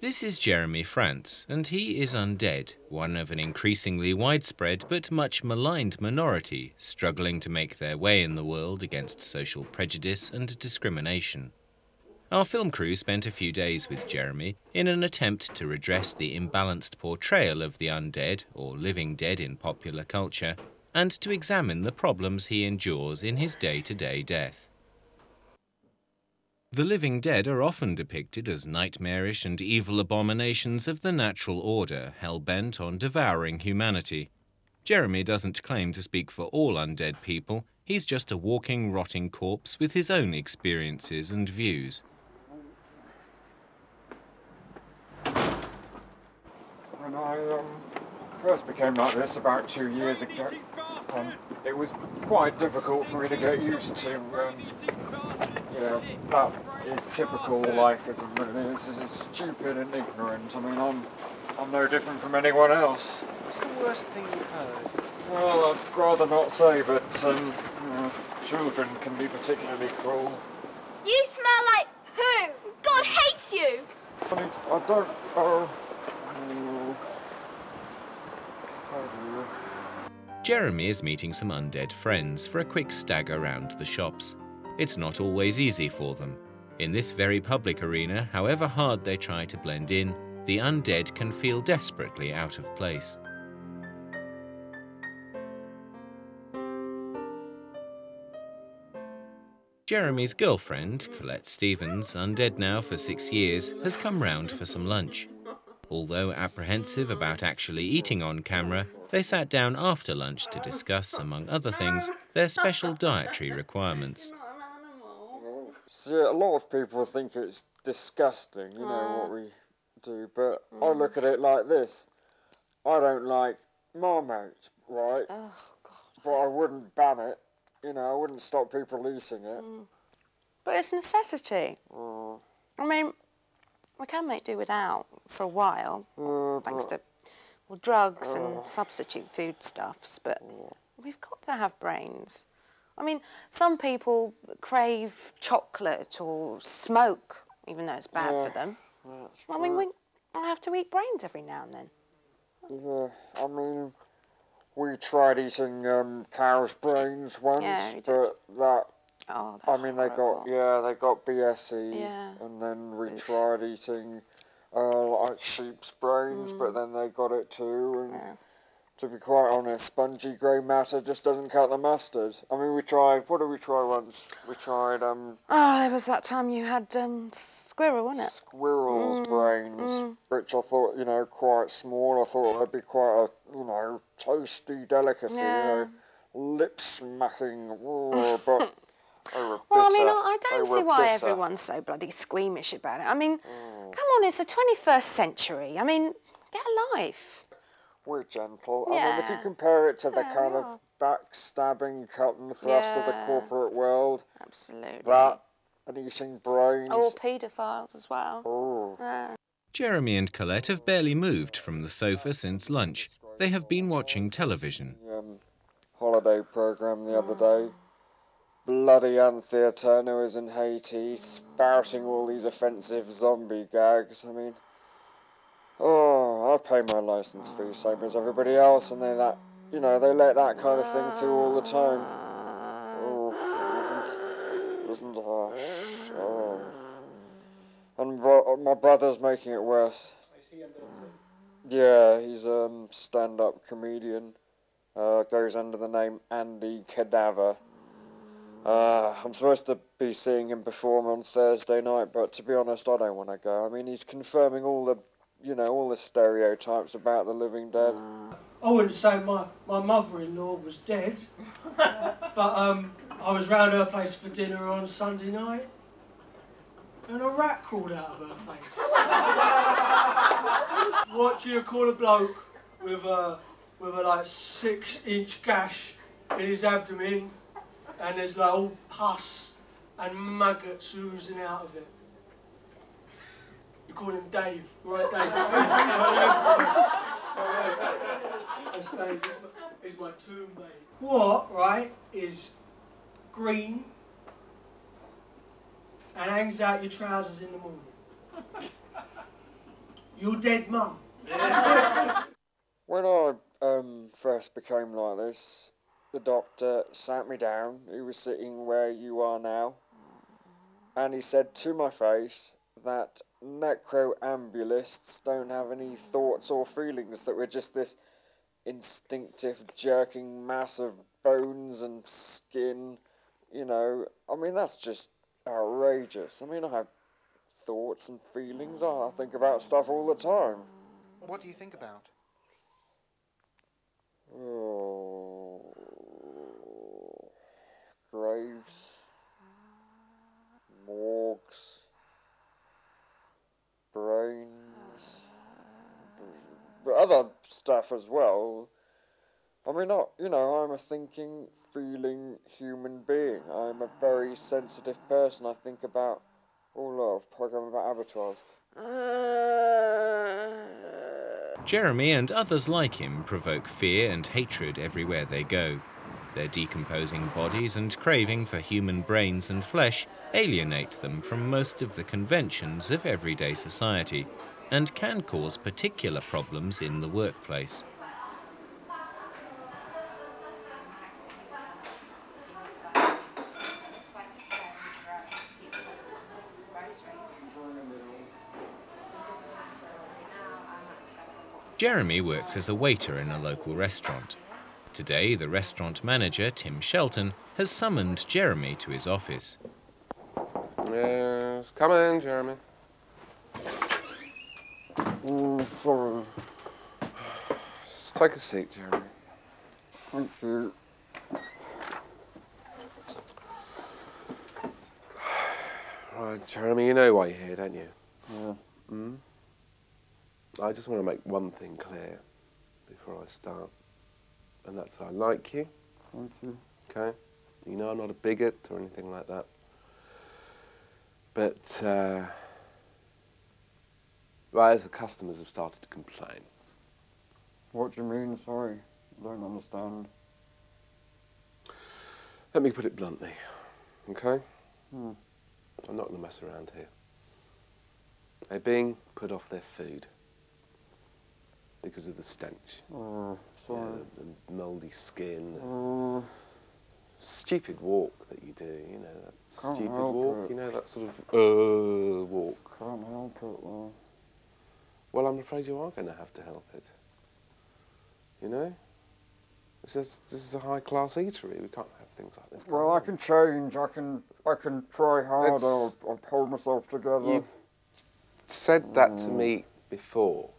This is Jeremy France, and he is undead, one of an increasingly widespread but much maligned minority struggling to make their way in the world against social prejudice and discrimination. Our film crew spent a few days with Jeremy in an attempt to redress the imbalanced portrayal of the undead, or living dead in popular culture, and to examine the problems he endures in his day-to-day death. The living dead are often depicted as nightmarish and evil abominations of the natural order, hell-bent on devouring humanity. Jeremy doesn't claim to speak for all undead people. He's just a walking, rotting corpse with his own experiences and views. When I first became like this about 2 years ago, it was quite difficult for me to get used to. That is typical life as a man. It's stupid and ignorant. I mean, I'm no different from anyone else. What's the worst thing you've heard? Well, I'd rather not say, but children can be particularly cruel. You smell like poo! God hates you! I don't... Jeremy is meeting some undead friends for a quick stag around the shops. It's not always easy for them. In this very public arena, however hard they try to blend in, the undead can feel desperately out of place. Jeremy's girlfriend, Colette Stevens, undead now for 6 years, has come round for some lunch. Although apprehensive about actually eating on camera, they sat down after lunch to discuss, among other things, their special dietary requirements. See, a lot of people think it's disgusting, what we do, but I look at it like this. I don't like Marmite, right? Oh, God. But I wouldn't ban it. I wouldn't stop people eating it. But it's a necessity. I mean, we can make do without for a while, thanks to drugs and substitute foodstuffs, but we've got to have brains. I mean, some people crave chocolate or smoke, even though it's bad for them. I mean, we have to eat brains every now and then. Yeah, I mean, we tried eating cow's brains once, but that... Oh, I mean, they got BSE, yeah. and then we tried eating like sheep's brains, but then they got it too. And to be quite honest, spongy grey matter just doesn't cut the mustard. I mean, we tried. What did we try once? We tried. Oh, there was that time you had squirrel, wasn't it? Squirrel's brains, which I thought, quite small. I thought they'd be quite a, toasty delicacy. Yeah. Lip smacking. But. Well, I mean, I don't see why everyone's so bloody squeamish about it. I mean, come on, it's the 21st century. I mean, get a life. We're gentle. Yeah. I mean, if you compare it to the kind of backstabbing, cut and thrust of the corporate world. Absolutely. That and eating brains. Or paedophiles as well. Oh. Jeremy and Colette have barely moved from the sofa since lunch. They have been watching television. Holiday programme the other day. Bloody Anthea Turner is in Haiti, spouting all these offensive zombie gags. I mean, I pay my licence fee, same as everybody else, and they let that kind of thing through all the time. Isn't harsh. Oh. And my brother's making it worse. Yeah, he's a stand-up comedian. Goes under the name Andy Cadaver. I'm supposed to be seeing him perform on Thursday night, but to be honest, I don't want to go. I mean, he's confirming all the stereotypes about the living dead. I wouldn't say my mother-in-law was dead, but I was round her place for dinner on Sunday night, and a rat crawled out of her face. What do you call a bloke with a like 6-inch gash in his abdomen? And there's like all pus and maggots oozing out of it. You call him Dave, right, Dave? That's Dave. He's my tomb mate. What, right, is green and hangs out your trousers in the morning? Your dead mum. When I first became like this, the doctor sat me down. He was sitting where you are now, and he said to my face that necroambulists don't have any thoughts or feelings, that we're just this instinctive jerking mass of bones and skin. You know, I mean, that's just outrageous. I mean, I have thoughts and feelings. I think about stuff all the time. What do you think about? Oh, graves, morgues, brains, but other stuff as well. I mean, I'm a thinking, feeling human being. I'm a very sensitive person. I think about a lot of programming about abattoirs. Jeremy and others like him provoke fear and hatred everywhere they go. Their decomposing bodies and craving for human brains and flesh alienate them from most of the conventions of everyday society and can cause particular problems in the workplace. Jeremy works as a waiter in a local restaurant. Today, the restaurant manager, Tim Shelton, has summoned Jeremy to his office. Yes, come in, Jeremy. Sorry. Just take a seat, Jeremy. Thank you. Right, Jeremy, you know why you're here, don't you? Yeah. I just want to make one thing clear before I start, and that's that I like you. Thank you. Okay? You know I'm not a bigot or anything like that. But, well, as the customers have started to complain. What do you mean? Sorry, I don't understand. Let me put it bluntly, okay? Hmm. I'm not going to mess around here. They're being put off their food because of the stench. Oh, sorry. Yeah, the mouldy skin. Oh, Stupid walk that you do, you know, that Can't stupid help walk, it. you know, that sort of, walk. can't help it though. Well, I'm afraid you are going to have to help it. You know? This is a high-class eatery. We can't have things like this. Well, I can change. I can try harder. I'll hold myself together. You said that to me before.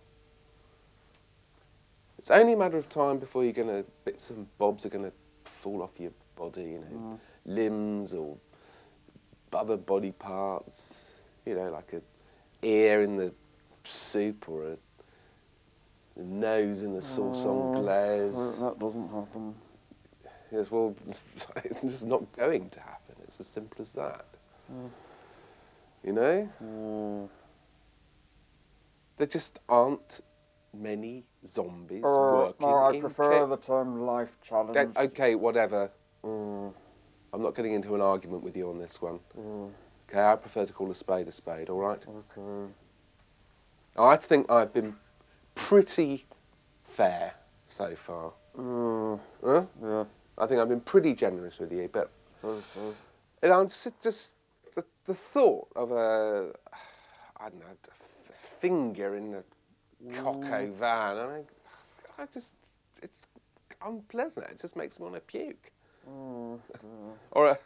It's only a matter of time before you're going to, bits and bobs are going to fall off your body, you know, limbs or other body parts, you know, like a ear in the soup or a nose in the sauce anglaise. That doesn't happen. Yes, well, it's just not going to happen. It's as simple as that. You know? There just aren't many zombies working No, I in prefer the term life challenge. Okay, whatever. I'm not getting into an argument with you on this one. Okay, I prefer to call a spade, all right? Okay. I think I've been pretty fair so far. Huh? Yeah. I think I've been pretty generous with you, but So. you know, just the thought of I don't know, a finger in the coco van. I mean, it's unpleasant. It just makes me want to puke. Or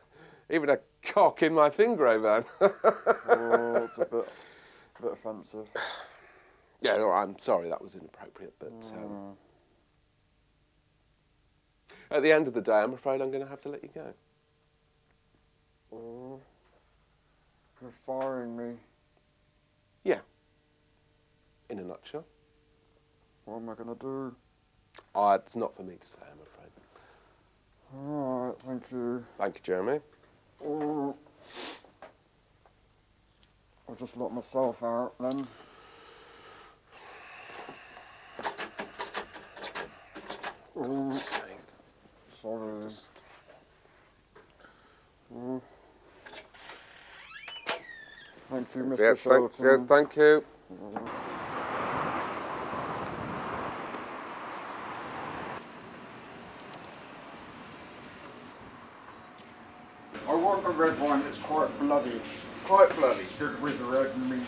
even a cock in my fingro van. It's a bit offensive. Yeah, no, I'm sorry, that was inappropriate, but at the end of the day, I'm afraid I'm going to have to let you go. You're firing me. Yeah. In a nutshell. What am I gonna do? It's not for me to say, I'm afraid. All right, thank you. Thank you, Jeremy. I'll just lock myself out then. Sorry. Thank you, Mr. Shelton. Thank you. red wine that's quite bloody. Quite bloody. It's good with red meat.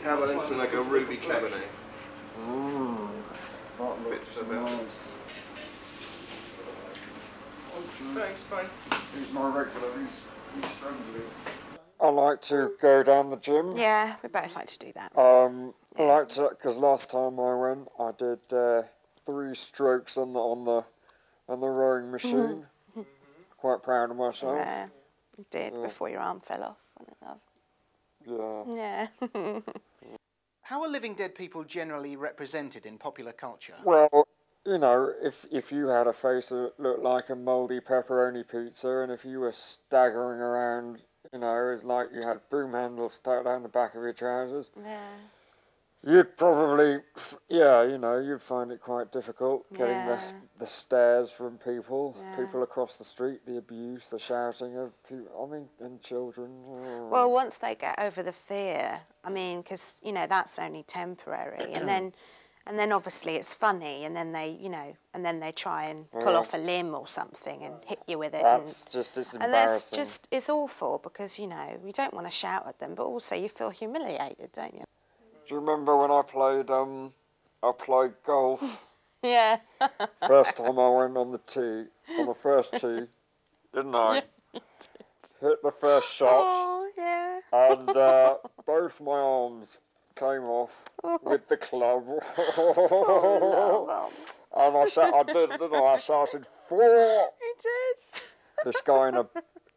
How about something like a ruby cabernet? Ooh, that looks Fits the bill. nice. Thanks, bye. He's my regular, he's friendly. I like to go down the gym. Yeah, we both like to do that. I like to, because last time I went, I did 3 strokes on the rowing machine. Quite proud of myself. Yeah, you did before your arm fell off. Wasn't it, love? Yeah. Yeah. How are living dead people generally represented in popular culture? Well, you know, if you had a face that looked like a mouldy pepperoni pizza, and if you were staggering around, you know, it's like you had broom handles stuck down the back of your trousers, Yeah. you'd probably, you know, you'd find it quite difficult getting Yeah. the stares from people, Yeah. people across the street, the abuse, the shouting of people, I mean, and children. Oh. Well, once they get over the fear, I mean, because, you know, that's only temporary, and then obviously it's funny, and then they, you know, and then they try and pull off a limb or something and hit you with it. It's and embarrassing. that's just, it's awful, because, you know, you don't want to shout at them, but also you feel humiliated, don't you? Do you remember when I played golf? Yeah. First time I went on the first tee, didn't I? Hit the first shot, Oh, yeah. and both my arms came off with the club. Oh, And I shouted, 4! you did. This guy in a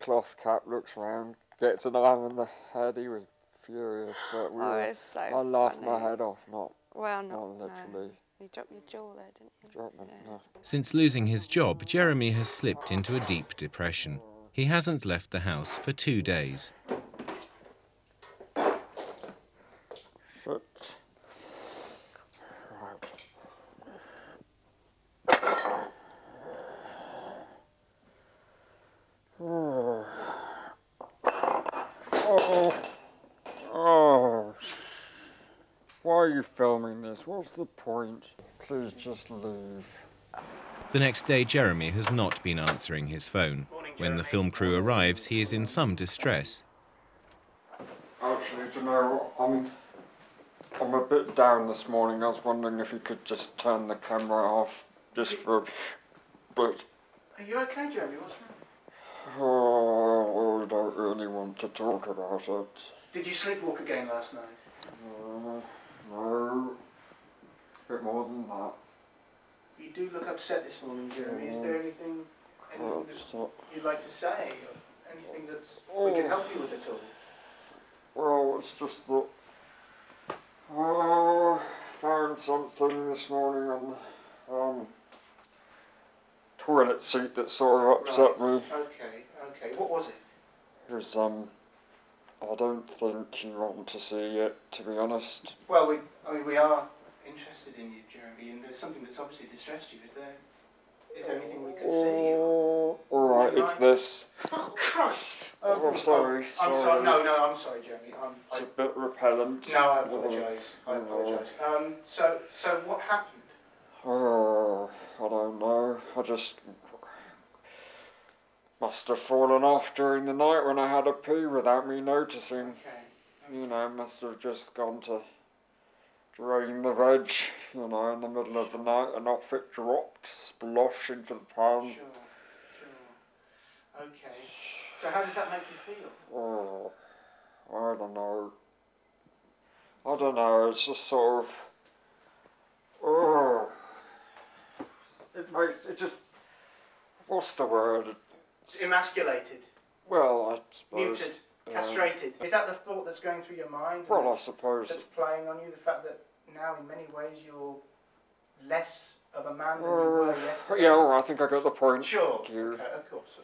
cloth cap looks round, gets an arm in the head. He was furious, but It's so I laughed my funny. head off, not Well, literally. No. You dropped your jaw there, didn't you? Dropped me. No. Since losing his job, Jeremy has slipped into a deep depression. He hasn't left the house for 2 days. Shit. Right. Oh. Why are you filming this? What's the point? Please just leave. The next day, Jeremy has not been answering his phone. When the film crew arrives, he is in some distress. Actually, do you know, I'm a bit down this morning. I was wondering if you could just turn the camera off just for a bit. Are you okay, Jeremy? What's wrong? Oh, I don't really want to talk about it. Did you sleepwalk again last night? No, a bit more than that. You do look upset this morning, Jeremy. Is there anything that you'd like to say? Or anything that we can help you with at all? Well, it's just that I found something this morning on toilet seat that sort of upset me. Okay. What was it? It was, I don't think you want to see it, to be honest. Well, we are interested in you, Jeremy, and there's something that's obviously distressed you. Is there anything we could see? Alright, it's this. Oh, Christ! Oh, sorry. I'm sorry. No, I'm sorry, Jeremy. It's a bit repellent. No, I apologise. So what happened? Oh, I don't know. I just must have fallen off during the night when I had a pee without me noticing. Okay. You know, must have just gone to drain the veg, you know, in the middle of the night, an outfit dropped, splosh into the pan. Sure. Okay. So how does that make you feel? Oh, I don't know, it's just sort of, what's the word? Emasculated, Well, I suppose. muted, castrated. Is that the thought that's going through your mind? Well, I suppose. That's playing on you, the fact that now in many ways you're less of a man than you were yesterday? Yeah, all right, I think I got the point. Sure. Thank you. Okay, of course.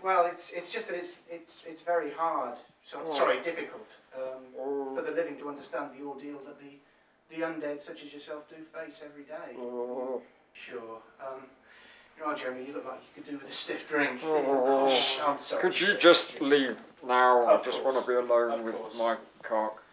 Well, it's just that it's very hard. Difficult for the living to understand the ordeal that the undead such as yourself do face every day. Sure. You know, Jeremy, you look like you could do with a stiff drink. I'm sorry. Could you just leave now? I Of just course. want to be alone Of with course. my cock.